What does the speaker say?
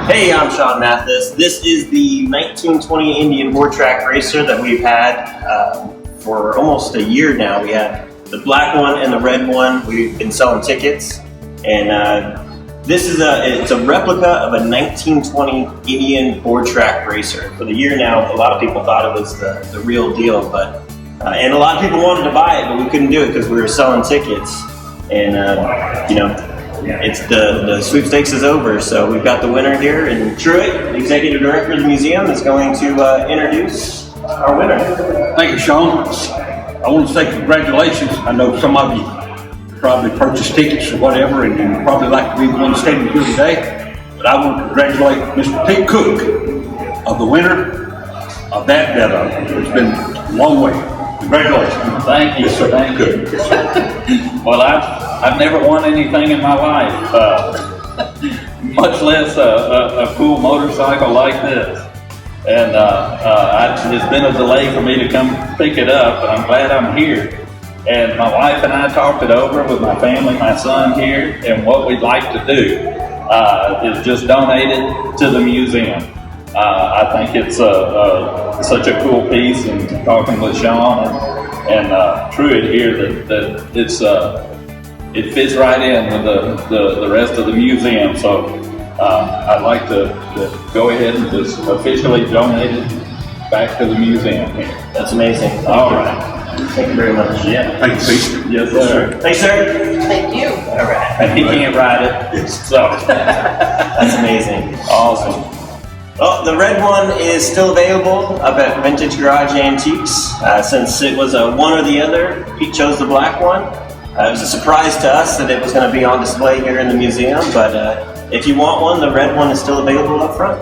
Hey, I'm Sean Mathis. This is the 1920 Indian Board Track Racer that we've had for almost a year now. We had the black one and the red one. We've been selling tickets, and this is it's a replica of a 1920 Indian Board Track Racer. For the year now, a lot of people thought it was the real deal, but and a lot of people wanted to buy it, but we couldn't do it because we were selling tickets, and it's the sweepstakes is over, so we've got the winner here, and Truett, the executive director of the museum, is going to introduce our winner. Thank you, Sean. I want to say congratulations. I know some of you probably purchased tickets or whatever, and you probably like to be the one standing here today, but I want to congratulate Mr. Pete Cook of the winner of that. It's been a long way. Congratulations. Thank you. Yes, sir. Thank you. Well, I've never won anything in my life, much less a cool motorcycle like this. And it's been a delay for me to come pick it up, but I'm glad I'm here. And my wife and I talked it over with my family, my son here, and what we'd like to do is just donate it to the museum. I think it's such a cool piece, and talking with Sean and Truett here that it fits right in with the rest of the museum. So I'd like to go ahead and just officially donate it back to the museum here. That's amazing. All right. Thank you very much. Yeah. Thank you, Pete. Yes, sir. Thanks, sir. Thank you. All right. And he can't ride it, so That's amazing. awesome. Well, the red one is still available up at Vintage Garage Antiques. Since it was a one or the other, Pete chose the black one. It was a surprise to us that it was going to be on display here in the museum, but if you want one, the red one is still available up front.